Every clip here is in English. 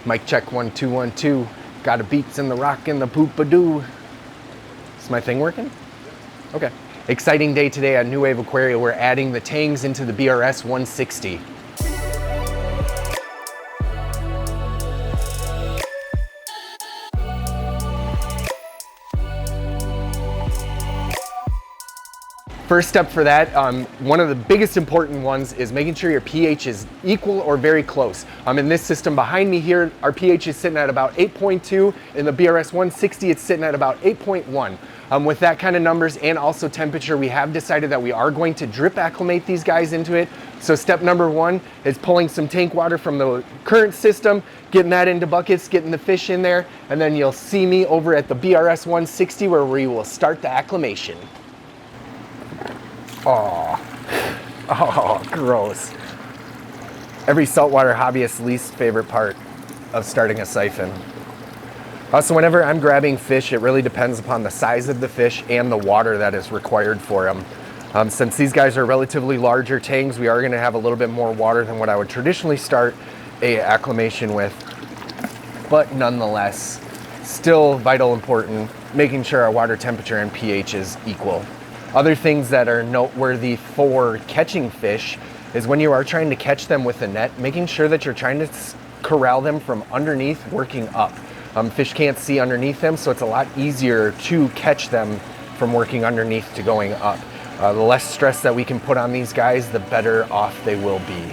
Mic check 1 2 1 2. Got a beats in the rock and the poop-a-doo. Is my thing working? Okay. Exciting day today at New Wave Aquaria. We're adding the tangs into the BRS 160. First step for that, one of the biggest important ones is making sure your pH is equal or very close. In this system behind me here, our pH is sitting at about 8.2. In the BRS 160, it's sitting at about 8.1. With that kind of numbers and also temperature, we have decided that we are going to drip acclimate these guys into it. So step number one is pulling some tank water from the current system, getting that into buckets, getting the fish in there, and then you'll see me over at the BRS 160 where we will start the acclimation. Oh, gross. Every saltwater hobbyist's least favorite part of starting a siphon. So whenever I'm grabbing fish, it really depends upon the size of the fish and the water that is required for them. Since these guys are relatively larger tangs, we are going to have a little bit more water than what I would traditionally start a acclimation with. But nonetheless, still vital important, making sure our water temperature and pH is equal. Other things that are noteworthy for catching fish is when you are trying to catch them with a net, making sure that you're trying to corral them from underneath working up. Fish can't see underneath them, so it's a lot easier to catch them from working underneath to going up. The less stress that we can put on these guys, the better off they will be.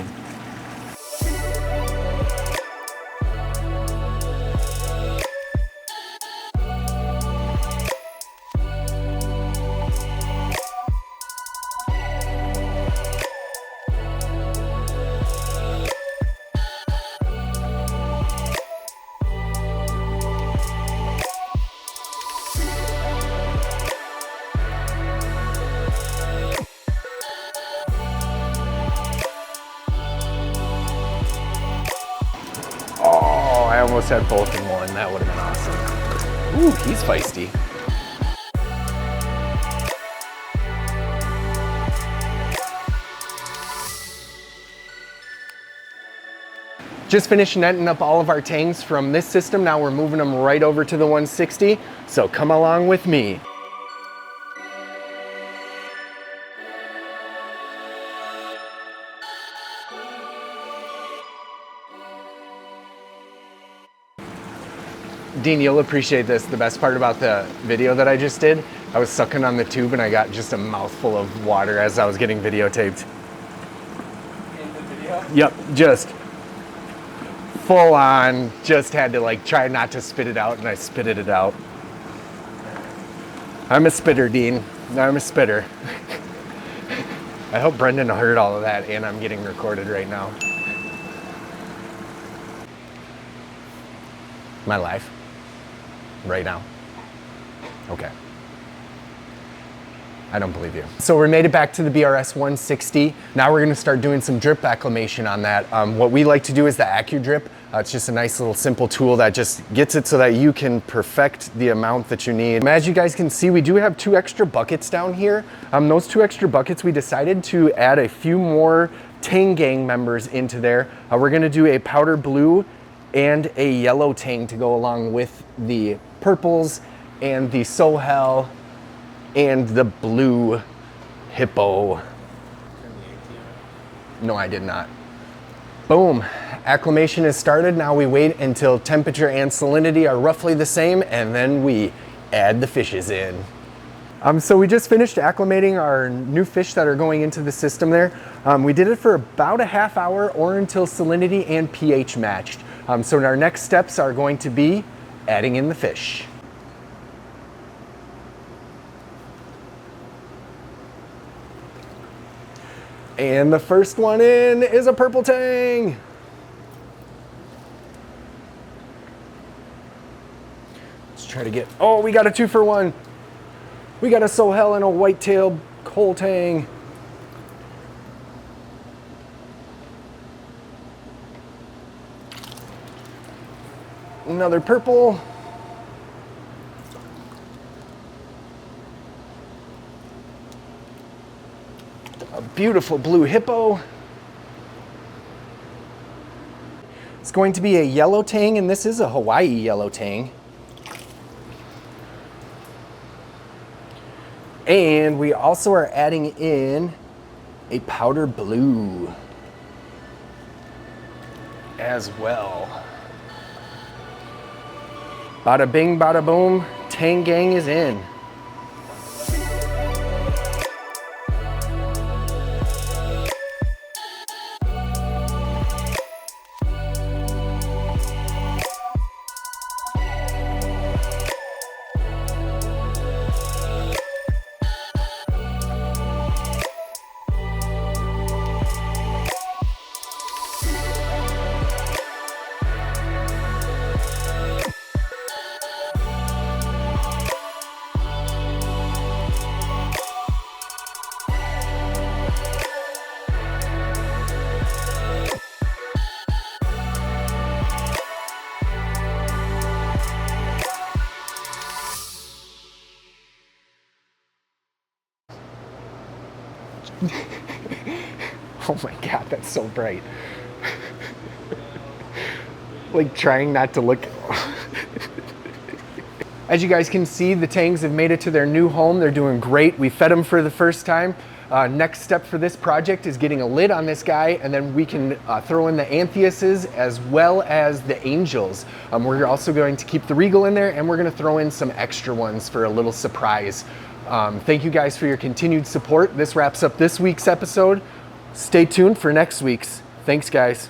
I almost had both in one. That would have been awesome. Ooh, he's feisty. Just finished netting up all of our tangs from this system. Now we're moving them right over to the 160. So come along with me. Dean, you'll appreciate this. The best part about the video that I just did, I was sucking on the tube and I got just a mouthful of water as I was getting videotaped. In the video? Yep, just full on, just had to like try not to spit it out and I spitted it out. I'm a spitter, Dean. I'm a spitter. I hope Brendan heard all of that and I'm getting recorded right now. My life. Right now? Okay. I don't believe you. So we made it back to the BRS 160. Now we're gonna start doing some drip acclimation on that. What we like to do is the AccuDrip. It's just a nice little simple tool that just gets it so that you can perfect the amount that you need. As you guys can see, we do have 2 extra buckets down here. Those 2 extra buckets, we decided to add a few more Tang Gang members into there. We're gonna do a powder blue and a yellow tang to go along with the purples and the Sohel and the blue hippo. No, I did not. Boom, acclimation is started. Now we wait until temperature and salinity are roughly the same and then we add the fishes in. So we just finished acclimating our new fish that are going into the system there. We did it for about a half hour or until salinity and pH matched. So our next steps are going to be adding in the fish. And the first one in is a purple tang. Let's try to get, oh, we got a 2-for-1. We got a Sohel and a white-tailed coal tang. Another purple. A beautiful blue hippo. going to be a yellow tang, and this is a Hawaii yellow tang. And we also are adding in a powder blue as well. Bada bing, bada boom, tang gang is in. Oh my God, that's so bright. Like trying not to look. As you guys can see, the tangs have made it to their new home. They're doing great. We fed them for the first time. Next step for this project is getting a lid on this guy, and then we can throw in the Antheuses as well as the Angels. We're also going to keep the Regal in there, and we're gonna throw in some extra ones for a little surprise. Thank you guys for your continued support. This wraps up this week's episode. Stay tuned for next week's. Thanks, guys.